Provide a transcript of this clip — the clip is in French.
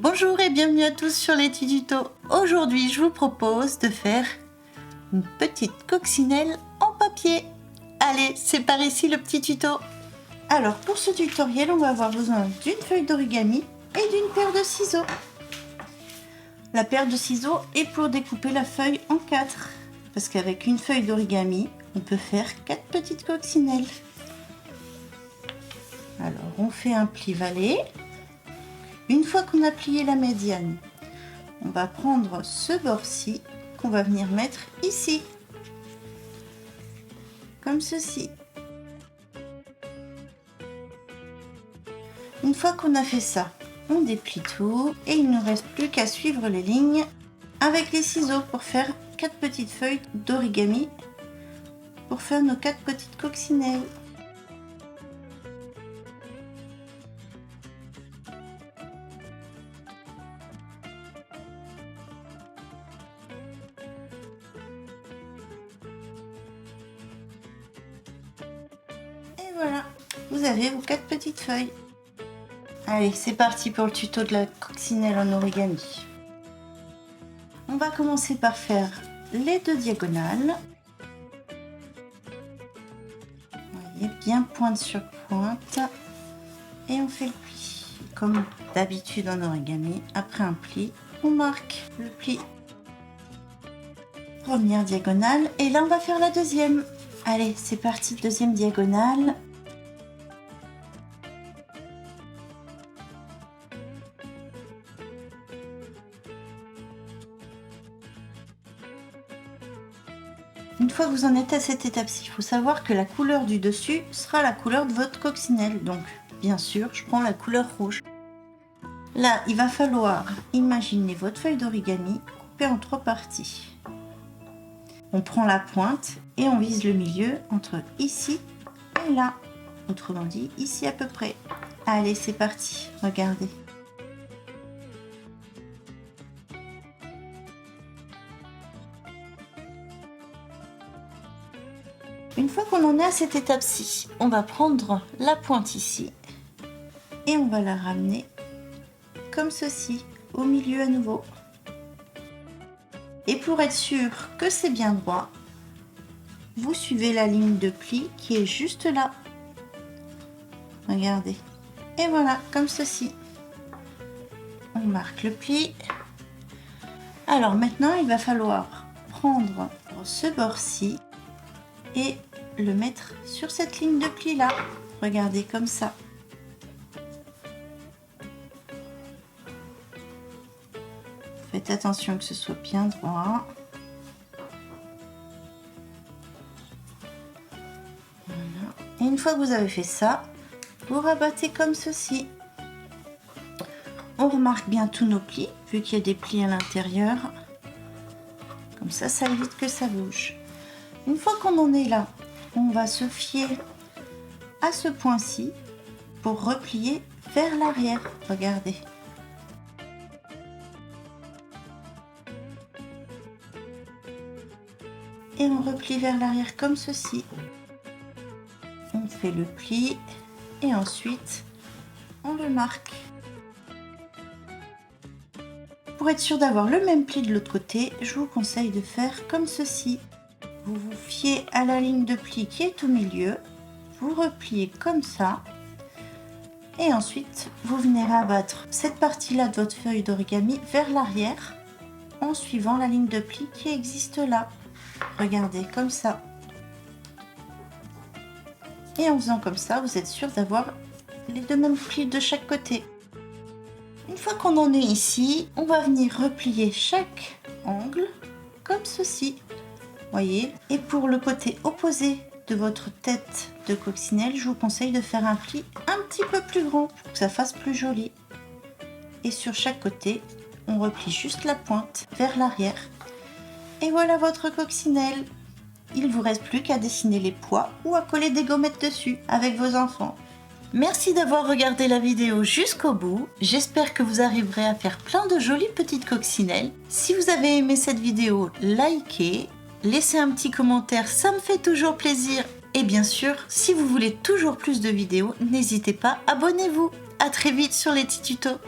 Bonjour et bienvenue à tous sur les tutos. Aujourd'hui, je vous propose de faire une petite coccinelle en papier. Allez, c'est par ici le petit tuto. Alors, pour ce tutoriel, on va avoir besoin d'une feuille d'origami et d'une paire de ciseaux. La paire de ciseaux est pour découper la feuille en 4. Parce qu'avec une feuille d'origami, on peut faire 4 petites coccinelles. Alors, on fait un pli valet. Une fois qu'on a plié la médiane, on va prendre ce bord-ci qu'on va venir mettre ici, comme ceci. Une fois qu'on a fait ça, on déplie tout et il ne reste plus qu'à suivre les lignes avec les ciseaux pour faire 4 petites feuilles d'origami pour faire nos 4 petites coccinelles. Et voilà, vous avez vos 4 petites feuilles. Allez, c'est parti pour le tuto de la coccinelle en origami. On va commencer par faire les 2 diagonales. Vous voyez, bien pointe sur pointe. Et on fait le pli. Comme d'habitude en origami, après un pli, on marque le pli. Première diagonale. Et là, on va faire la deuxième. Allez, c'est parti, deuxième diagonale. Une fois que vous en êtes à cette étape-ci, il faut savoir que la couleur du dessus sera la couleur de votre coccinelle. Donc, bien sûr, je prends la couleur rouge. Là, il va falloir imaginer votre feuille d'origami coupée en 3 parties. On prend la pointe et on vise le milieu entre ici et là. Autrement dit, ici à peu près. Allez, c'est parti. Regardez. Une fois qu'on en est à cette étape-ci, on va prendre la pointe ici et on va la ramener comme ceci, au milieu à nouveau. Et pour être sûr que c'est bien droit, vous suivez la ligne de pli qui est juste là. Regardez. Et voilà, comme ceci. On marque le pli. Alors maintenant, il va falloir prendre ce bord-ci et le mettre sur cette ligne de pli là. Regardez, comme ça. Faites attention que ce soit bien droit. Voilà. Et une fois que vous avez fait ça, vous rabattez comme ceci. On remarque bien tous nos plis, vu qu'il y a des plis à l'intérieur. Comme ça, ça évite que ça bouge. Une fois qu'on en est là, on va se fier à ce point-ci pour replier vers l'arrière. Regardez. Et on replie vers l'arrière comme ceci. On fait le pli et ensuite on le marque. Pour être sûr d'avoir le même pli de l'autre côté, je vous conseille de faire comme ceci. Vous vous fiez à la ligne de pli qui est au milieu, vous repliez comme ça et ensuite vous venez rabattre cette partie-là de votre feuille d'origami vers l'arrière en suivant la ligne de pli qui existe là. Regardez, comme ça. Et en faisant comme ça, vous êtes sûr d'avoir les 2 mêmes plis de chaque côté. Une fois qu'on en est ici, on va venir replier chaque angle comme ceci. Voyez, et pour le côté opposé de votre tête de coccinelle, je vous conseille de faire un pli un petit peu plus grand pour que ça fasse plus joli. Et sur chaque côté, on replie juste la pointe vers l'arrière. Et voilà votre coccinelle. Il ne vous reste plus qu'à dessiner les pois ou à coller des gommettes dessus avec vos enfants. Merci d'avoir regardé la vidéo jusqu'au bout. J'espère que vous arriverez à faire plein de jolies petites coccinelles. Si vous avez aimé cette vidéo, likez. Laissez un petit commentaire, ça me fait toujours plaisir. Et bien sûr, si vous voulez toujours plus de vidéos, n'hésitez pas, abonnez-vous. À très vite sur les petits tutos.